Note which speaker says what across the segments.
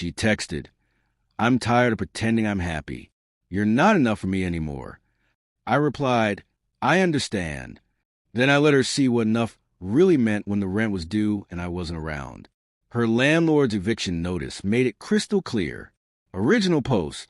Speaker 1: She texted, "I'm tired of pretending I'm happy. You're not enough for me anymore." I replied, "I understand." Then I let her see what enough really meant when the rent was due and I wasn't around. Her landlord's eviction notice made it crystal clear. Original post: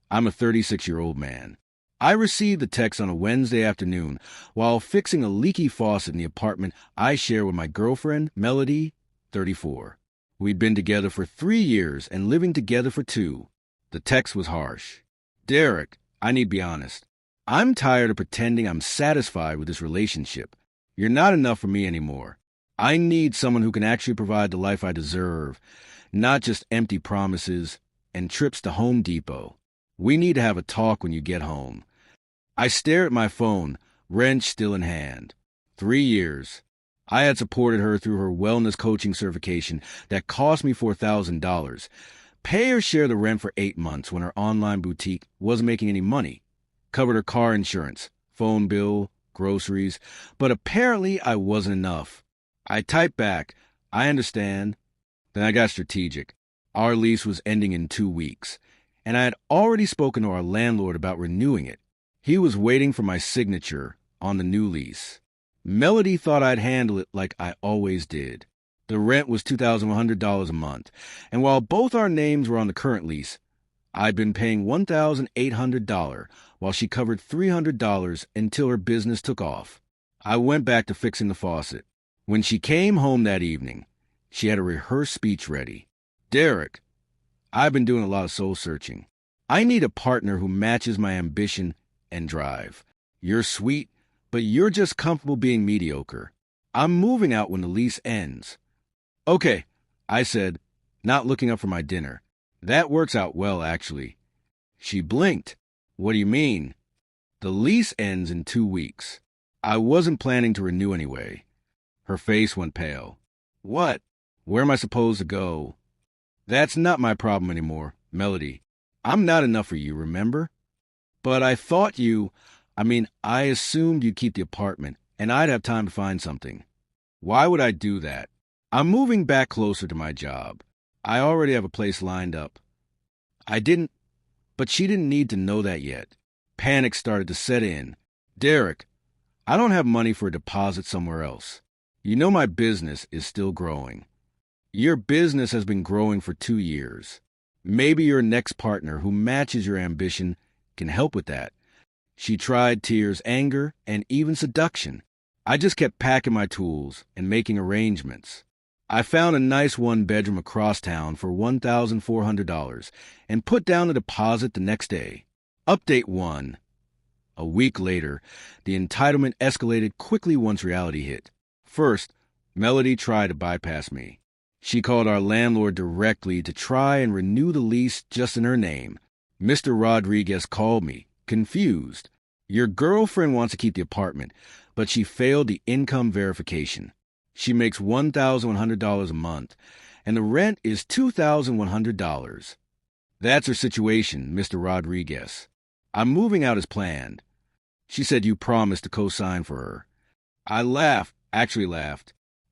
Speaker 1: I'm a 36-year-old man. I received the text on a Wednesday afternoon while fixing a leaky faucet in the apartment I share with my girlfriend, Melody, 34. We'd been together for 3 years and living together for 2. The text was harsh. "Derek, I need to be honest. I'm tired of pretending I'm satisfied with this relationship. You're not enough for me anymore. I need someone who can actually provide the life I deserve, not just empty promises and trips to Home Depot. We need to have a talk when you get home." I stare at my phone, wrench still in hand. 3 years. I had supported her through her wellness coaching certification that cost me $4,000. Pay her share the rent for 8 months when her online boutique wasn't making any money. Covered her car insurance, phone bill, groceries, but apparently I wasn't enough. I typed back, "I understand." Then I got strategic. Our lease was ending in 2 weeks, and I had already spoken to our landlord about renewing it. He was waiting for my signature on the new lease. Melody thought I'd handle it like I always did. The rent was $2,100 a month, and while both our names were on the current lease, I'd been paying $1,800 while she covered $300 until her business took off. I went back to fixing the faucet. When she came home that evening, she had a rehearsed speech ready. "Derek, I've been doing a lot of soul searching. I need a partner who matches my ambition and drive. You're sweet, but you're just comfortable being mediocre. I'm moving out when the lease ends." "Okay," I said, not looking up for my dinner. "That works out well, actually." She blinked. "What do you mean?" "The lease ends in 2 weeks. I wasn't planning to renew anyway." Her face went pale. "What? Where am I supposed to go?" "That's not my problem anymore, Melody. I'm not enough for you, remember? But I thought I assumed you'd keep the apartment, and I'd have time to find something." "Why would I do that? I'm moving back closer to my job. I already have a place lined up." But she didn't need to know that yet. Panic started to set in. "Derek, I don't have money for a deposit somewhere else. You know my business is still growing." "Your business has been growing for 2 years. Maybe your next partner who matches your ambition can help with that." She tried tears, anger, and even seduction. I just kept packing my tools and making arrangements. I found a nice 1-bedroom across town for $1,400 and put down the deposit the next day. Update 1. A week later, the entitlement escalated quickly once reality hit. First, Melody tried to bypass me. She called our landlord directly to try and renew the lease just in her name. Mr. Rodriguez called me, confused. "Your girlfriend wants to keep the apartment, but she failed the income verification. She makes $1,100 a month, and the rent is $2,100. That's her situation, Mr. Rodriguez. I'm moving out as planned." She said you promised to co-sign for her. I laughed.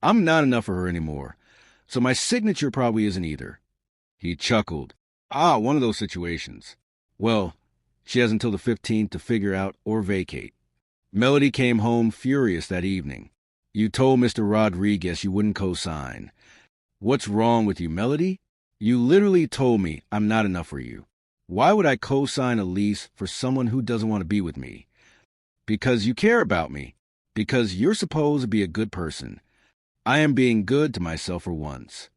Speaker 1: "I'm not enough for her anymore, so my signature probably isn't either." He chuckled. One of those situations. Well, she has until the 15th to figure out or vacate." Melody came home furious that evening. "You told Mr. Rodriguez you wouldn't co-sign. What's wrong with you, Melody? You literally told me I'm not enough for you. Why would I co-sign a lease for someone who doesn't want to be with me?" "Because you care about me. Because you're supposed to be a good person. I am being good to myself for once."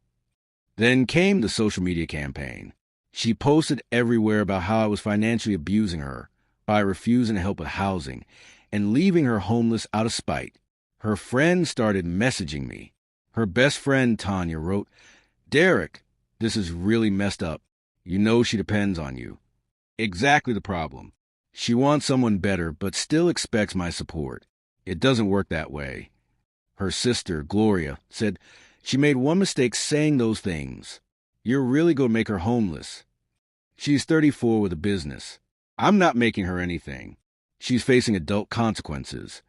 Speaker 1: Then came the social media campaign. She posted everywhere about how I was financially abusing her by refusing to help with housing and leaving her homeless out of spite. Her friends started messaging me. Her best friend, Tanya, wrote, "Derek, this is really messed up. You know she depends on you." Exactly the problem. She wants someone better, but still expects my support. It doesn't work that way. Her sister, Gloria, said she made one mistake saying those things. You're really going to make her homeless. She's 34 with a business. I'm not making her anything. She's facing adult consequences.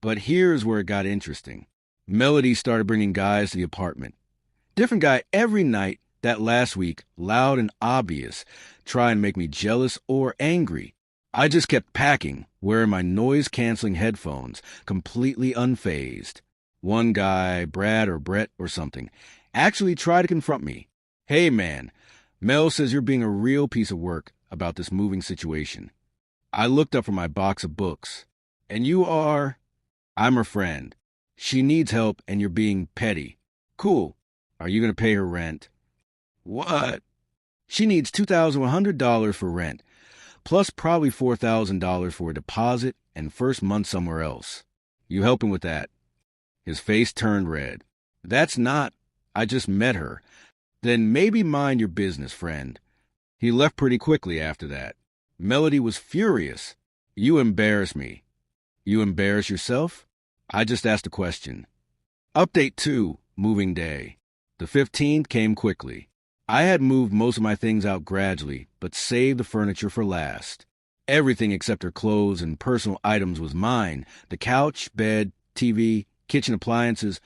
Speaker 1: But here's where it got interesting. Melody started bringing guys to the apartment. Different guy every night that last week, loud and obvious, try and make me jealous or angry. I just kept packing, wearing my noise-canceling headphones, completely unfazed. One guy, Brad or Brett or something, actually tried to confront me. Hey man, Mel says you're being a real piece of work about this moving situation. I looked up from my box of books. And you are? I'm her friend. She needs help and you're being petty. Cool. Are you going to pay her rent? What? She needs $2,100 for rent, plus probably $4,000 for a deposit and first month somewhere else. You helping with that? His face turned red. That's not. I just met her. Then maybe mind your business, friend. He left pretty quickly after that. Melody was furious. You embarrass me. You embarrass yourself? I just asked a question. Update 2, moving day. The 15th came quickly. I had moved most of my things out gradually, but saved the furniture for last. Everything except her clothes and personal items was mine. The couch, bed, TV, kitchen appliances,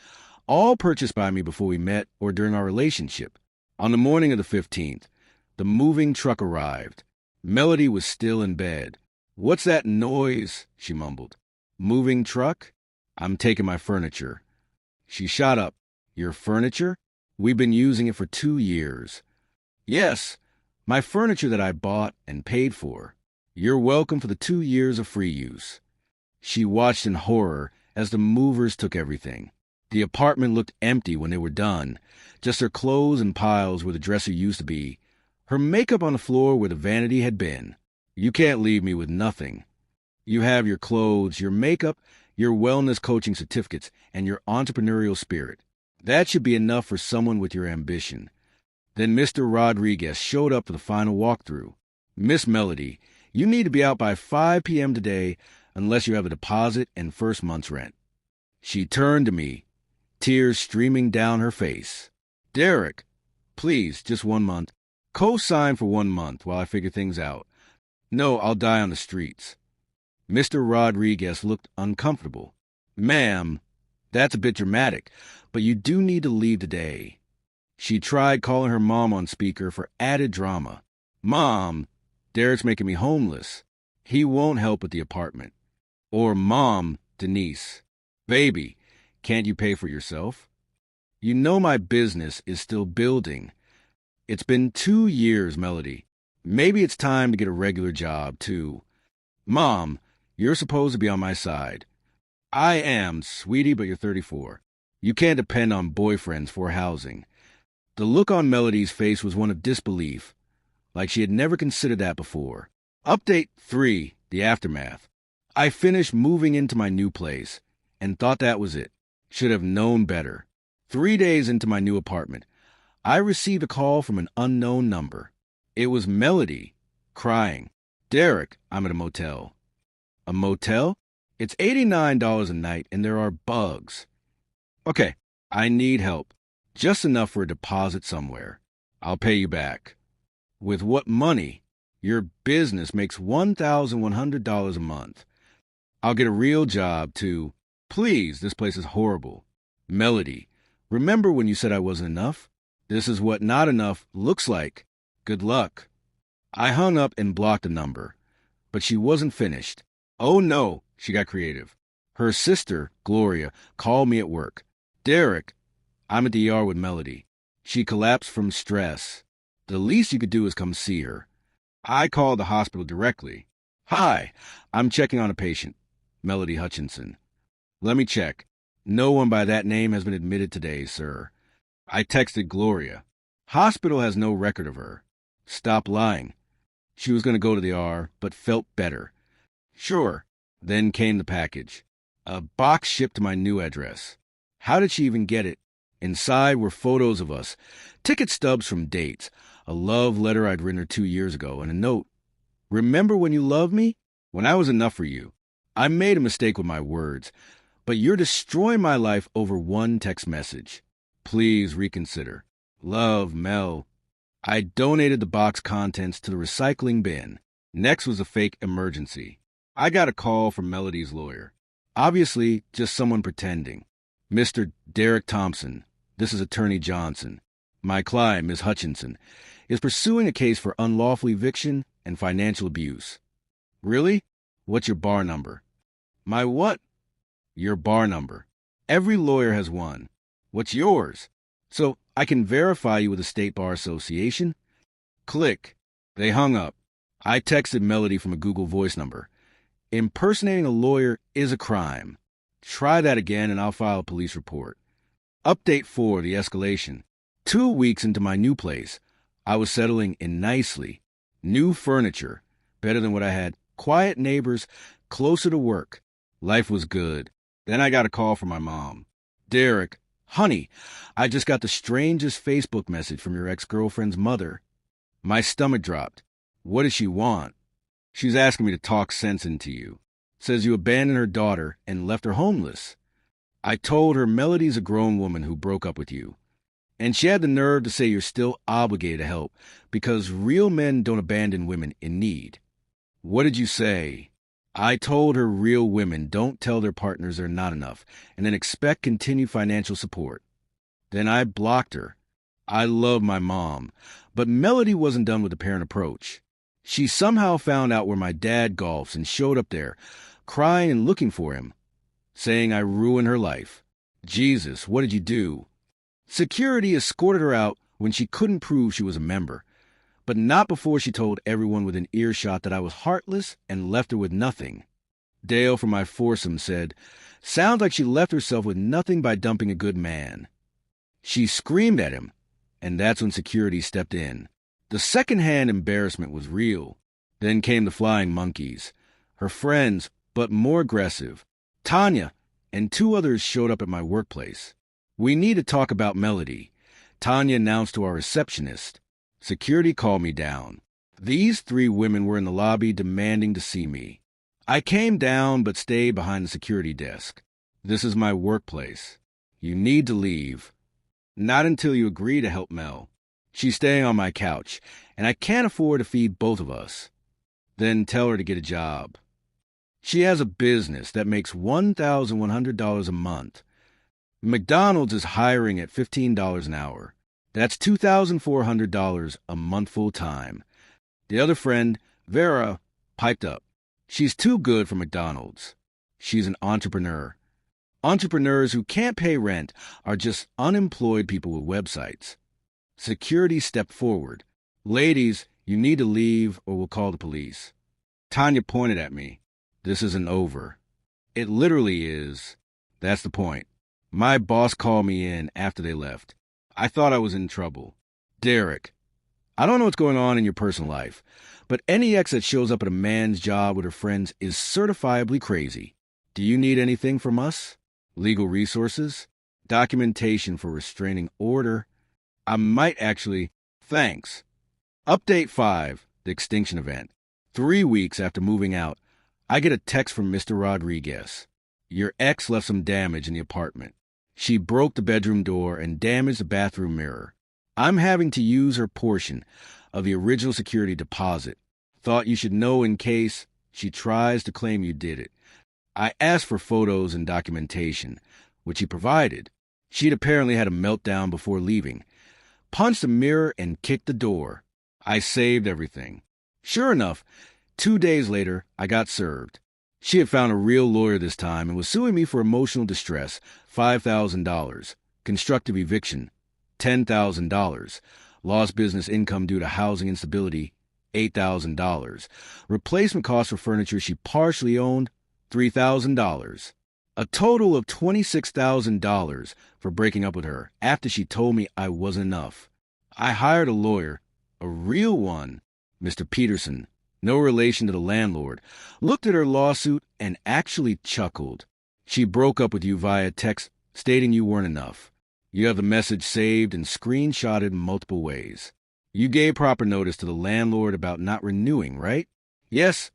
Speaker 1: all purchased by me before we met or during our relationship. On the morning of the 15th, the moving truck arrived. Melody was still in bed. What's that noise? She mumbled. Moving truck? I'm taking my furniture. She shot up. Your furniture? We've been using it for 2 years. Yes, my furniture that I bought and paid for. You're welcome for the 2 years of free use. She watched in horror as the movers took everything. The apartment looked empty when they were done. Just her clothes and piles where the dresser used to be. Her makeup on the floor where the vanity had been. You can't leave me with nothing. You have your clothes, your makeup, your wellness coaching certificates, and your entrepreneurial spirit. That should be enough for someone with your ambition. Then Mr. Rodriguez showed up for the final walkthrough. Miss Melody, you need to be out by 5 p.m. today unless you have a deposit and first month's rent. She turned to me, tears streaming down her face. Derek, please, just 1 month. Co-sign for 1 month while I figure things out. No, I'll die on the streets. Mr. Rodriguez looked uncomfortable. Ma'am, that's a bit dramatic, but you do need to leave today. She tried calling her mom on speaker for added drama. Mom, Derek's making me homeless. He won't help with the apartment. Or Mom, Denise. Baby, can't you pay for yourself? You know my business is still building. It's been 2 years, Melody. Maybe it's time to get a regular job, too. Mom, you're supposed to be on my side. I am, sweetie, but you're 34. You can't depend on boyfriends for housing. The look on Melody's face was one of disbelief, like she had never considered that before. Update 3, the aftermath. I finished moving into my new place and thought that was it. Should have known better. 3 days into my new apartment, I received a call from an unknown number. It was Melody, crying. Derek, I'm at a motel. A motel? It's $89 a night and there are bugs. Okay, I need help. Just enough for a deposit somewhere. I'll pay you back. With what money? Your business makes $1,100 a month. I'll get a real job, too. Please, this place is horrible. Melody, remember when you said I wasn't enough? This is what not enough looks like. Good luck. I hung up and blocked the number, but she wasn't finished. Oh no, she got creative. Her sister, Gloria, called me at work. Derek, I'm at the ER with Melody. She collapsed from stress. The least you could do is come see her. I called the hospital directly. Hi, I'm checking on a patient, Melody Hutchinson. Let me check. No one by that name has been admitted today, sir. I texted Gloria. Hospital has no record of her. Stop lying. She was going to go to the ER, but felt better. Sure. Then came the package. A box shipped to my new address. How did she even get it? Inside were photos of us, ticket stubs from dates, a love letter I'd written her 2 years ago, and a note. Remember when you loved me? When I was enough for you. I made a mistake with my words, but you're destroying my life over one text message. Please reconsider. Love, Mel. I donated the box contents to the recycling bin. Next was a fake emergency. I got a call from Melody's lawyer. Obviously, just someone pretending. Mr. Derek Thompson, this is Attorney Johnson. My client, Miss Hutchinson, is pursuing a case for unlawful eviction and financial abuse. Really? What's your bar number? My what? Your bar number. Every lawyer has one. What's yours? So I can verify you with the State Bar Association? Click. They hung up. I texted Melody from a Google Voice number. Impersonating a lawyer is a crime. Try that again and I'll file a police report. Update 4, the escalation. 2 weeks into my new place, I was settling in nicely. New furniture, better than what I had. Quiet neighbors, closer to work. Life was good. Then I got a call from my mom. Derek, honey, I just got the strangest Facebook message from your ex-girlfriend's mother. My stomach dropped. What does she want? She's asking me to talk sense into you. Says you abandoned her daughter and left her homeless. I told her Melody's a grown woman who broke up with you. And she had the nerve to say you're still obligated to help because real men don't abandon women in need. What did you say? I told her real women don't tell their partners they're not enough and then expect continued financial support. Then I blocked her. I love my mom, but Melody wasn't done with the parent approach. She somehow found out where my dad golfs and showed up there, crying and looking for him, saying I ruined her life. Jesus, what did you do? Security escorted her out when she couldn't prove she was a member, but not before she told everyone within earshot that I was heartless and left her with nothing. Dale from my foursome said, sounds like she left herself with nothing by dumping a good man. She screamed at him, and that's when security stepped in. The second-hand embarrassment was real. Then came the flying monkeys. Her friends, but more aggressive. Tanya and 2 others showed up at my workplace. We need to talk about Melody, Tanya announced to our receptionist. Security called me down. These 3 women were in the lobby demanding to see me. I came down but stayed behind the security desk. This is my workplace. You need to leave. Not until you agree to help Mel. She's staying on my couch, and I can't afford to feed both of us. Then tell her to get a job. She has a business that makes $1,100 a month. McDonald's is hiring at $15 an hour. That's $2,400 a month full time. The other friend, Vera, piped up. She's too good for McDonald's. She's an entrepreneur. Entrepreneurs who can't pay rent are just unemployed people with websites. Security stepped forward. Ladies, you need to leave or we'll call the police. Tanya pointed at me. This isn't over. It literally is. That's the point. My boss called me in after they left. I thought I was in trouble. Derek, I don't know what's going on in your personal life, but any ex that shows up at a man's job with her friends is certifiably crazy. Do you need anything from us? Legal resources? Documentation for restraining order? I might actually... Thanks. Update 5, the extinction event. 3 weeks after moving out, I get a text from Mr. Rodriguez. Your ex left some damage in the apartment. She broke the bedroom door and damaged the bathroom mirror. I'm having to use her portion of the original security deposit. Thought you should know in case she tries to claim you did it. I asked for photos and documentation, which he provided. She'd apparently had a meltdown before leaving. Punched a mirror and kicked the door. I saved everything. Sure enough, 2 days later, I got served. She had found a real lawyer this time and was suing me for emotional distress, $5,000, constructive eviction, $10,000, lost business income due to housing instability, $8,000, replacement costs for furniture she partially owned, $3,000, a total of $26,000 for breaking up with her after she told me I wasn't enough. I hired a lawyer, a real one, Mr. Peterson, no relation to the landlord, looked at her lawsuit and actually chuckled. She broke up with you via text stating you weren't enough. You have the message saved and screenshotted multiple ways. You gave proper notice to the landlord about not renewing, right? Yes,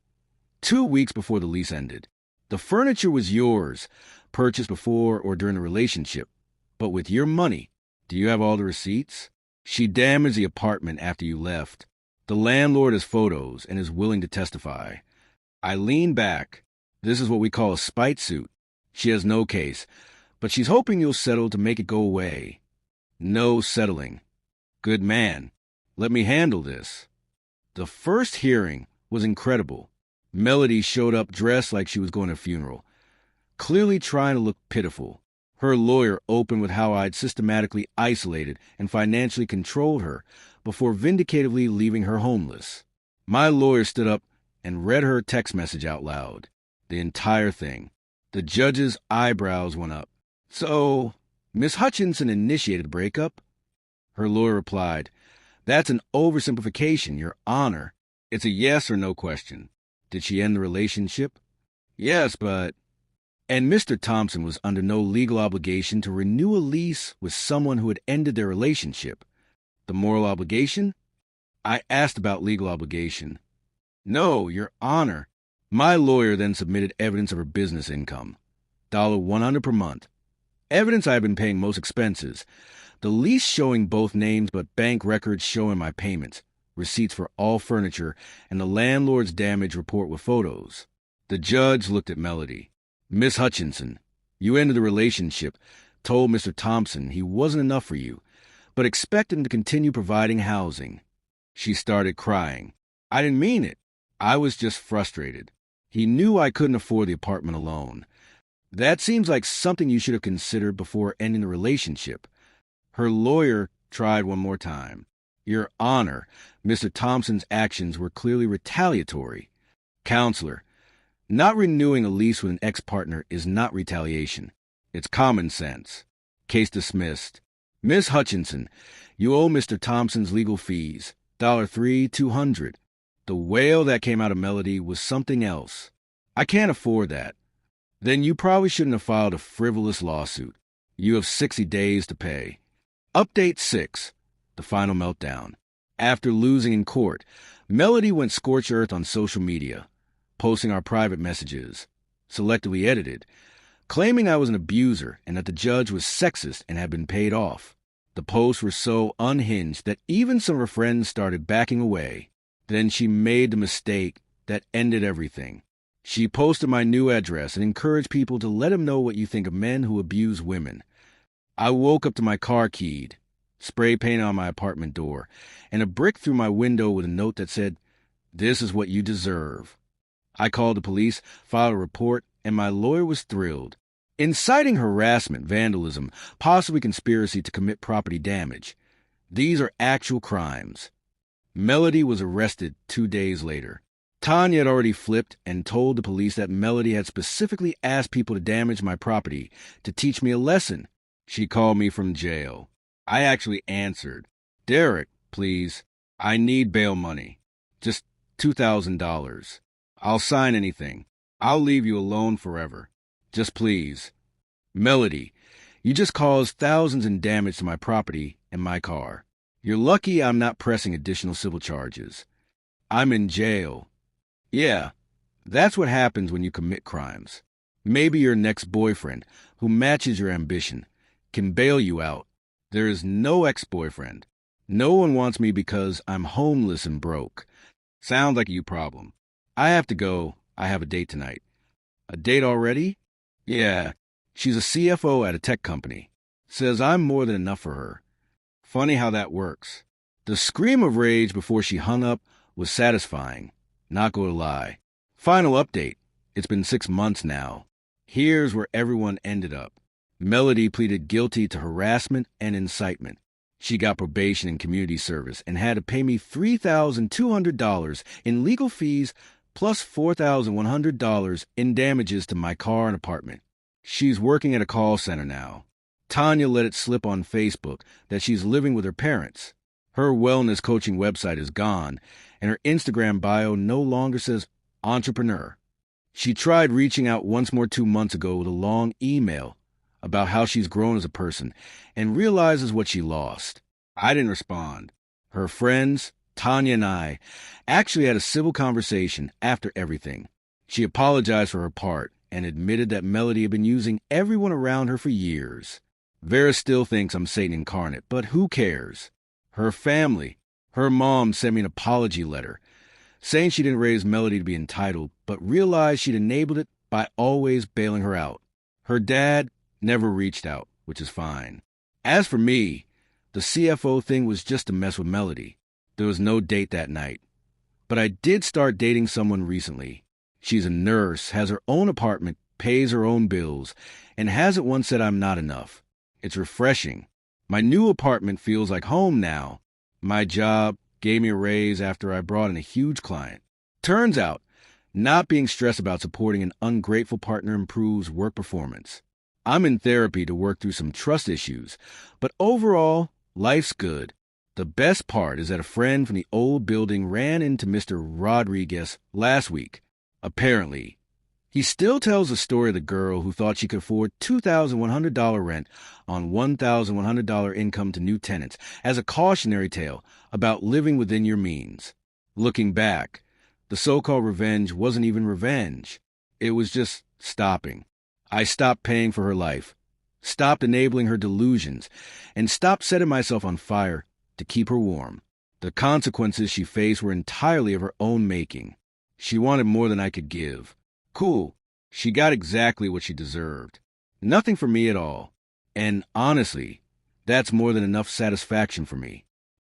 Speaker 1: 2 weeks before the lease ended. The furniture was yours, purchased before or during the relationship. But with your money, do you have all the receipts? She damaged the apartment after you left. The landlord has photos and is willing to testify. I lean back. This is what we call a spite suit. She has no case, but she's hoping you'll settle to make it go away. No settling. Good man. Let me handle this. The first hearing was incredible. Melody showed up dressed like she was going to a funeral, clearly trying to look pitiful. Her lawyer opened with how I'd systematically isolated and financially controlled her before vindicatively leaving her homeless. My lawyer stood up and read her text message out loud. The entire thing. The judge's eyebrows went up. So, Miss Hutchinson initiated the breakup? Her lawyer replied, "That's an oversimplification, Your Honor. It's a yes or no question. Did she end the relationship?" "Yes, but..." And Mr. Thompson was under no legal obligation to renew a lease with someone who had ended their relationship. The moral obligation? I asked about legal obligation. "No, Your Honor." My lawyer then submitted evidence of her business income. $100 per month. Evidence I had been paying most expenses. The lease showing both names but bank records showing my payments, receipts for all furniture, and the landlord's damage report with photos. The judge looked at Melody. "Miss Hutchinson, you ended the relationship, told Mr. Thompson he wasn't enough for you, but expected him to continue providing housing." She started crying. "I didn't mean it. I was just frustrated. He knew I couldn't afford the apartment alone. That seems like something you should have considered before ending the relationship." Her lawyer tried one more time. "Your Honor, Mr. Thompson's actions were clearly retaliatory." Counselor, not renewing a lease with an ex-partner is not retaliation. It's common sense. Case dismissed. Miss Hutchinson, you owe Mr. Thompson's legal fees. $3,200. The wail that came out of Melody was something else. "I can't afford that." "Then you probably shouldn't have filed a frivolous lawsuit. You have 60 days to pay." Update 6. The final meltdown. After losing in court, Melody went scorched earth on social media, posting our private messages, selectively edited, claiming I was an abuser and that the judge was sexist and had been paid off. The posts were so unhinged that even some of her friends started backing away. Then she made the mistake that ended everything. She posted my new address and encouraged people to let him know what you think of men who abuse women. I woke up to my car keyed, spray paint on my apartment door, and a brick through my window with a note that said, "This is what you deserve." I called the police, filed a report, and my lawyer was thrilled. Inciting harassment, vandalism, possibly conspiracy to commit property damage. These are actual crimes. Melody was arrested 2 days later. Tanya had already flipped and told the police that Melody had specifically asked people to damage my property to teach me a lesson. She called me from jail. I actually answered. "Derek, please. I need bail money. Just $2,000. I'll sign anything. I'll leave you alone forever. Just please." "Melody, you just caused thousands in damage to my property and my car. You're lucky I'm not pressing additional civil charges. I'm in jail." "Yeah, that's what happens when you commit crimes. Maybe your next boyfriend, who matches your ambition, can bail you out. There is no ex-boyfriend. No one wants me because I'm homeless and broke. Sounds like a you problem. I have to go. I have a date tonight." "A date already?" "Yeah. She's a CFO at a tech company. Says I'm more than enough for her." Funny how that works. The scream of rage before she hung up was satisfying. Not gonna lie. Final update. It's been 6 months now. Here's where everyone ended up. Melody pleaded guilty to harassment and incitement. She got probation and community service and had to pay me $3,200 in legal fees plus $4,100 in damages to my car and apartment. She's working at a call center now. Tanya let it slip on Facebook that she's living with her parents. Her wellness coaching website is gone, and her Instagram bio no longer says entrepreneur. She tried reaching out once more 2 months ago with a long email about how she's grown as a person and realizes what she lost. I didn't respond. Her friends, Tanya and I, actually had a civil conversation after everything. She apologized for her part and admitted that Melody had been using everyone around her for years. Vera still thinks I'm Satan incarnate, but who cares? Her family, her mom sent me an apology letter, saying she didn't raise Melody to be entitled, but realized she'd enabled it by always bailing her out. Her dad never reached out, which is fine. As for me, The CFO thing was just to mess with Melody. There was no date that night. But I did start dating someone recently. She's a nurse, has her own apartment, pays her own bills, and hasn't once said I'm not enough. It's refreshing. My new apartment feels like home now. My job gave me a raise after I brought in a huge client. Turns out, not being stressed about supporting an ungrateful partner improves work performance. I'm in therapy to work through some trust issues, but overall, life's good. The best part is that a friend from the old building ran into Mr. Rodriguez last week. Apparently, he still tells the story of the girl who thought she could afford $2,100 rent on $1,100 income to new tenants as a cautionary tale about living within your means. Looking back, the so-called revenge wasn't even revenge. It was just stopping. I stopped paying for her life, stopped enabling her delusions, and stopped setting myself on fire to keep her warm. The consequences she faced were entirely of her own making. She wanted more than I could give. Cool. She got exactly what she deserved. Nothing for me at all. And honestly, that's more than enough satisfaction for me.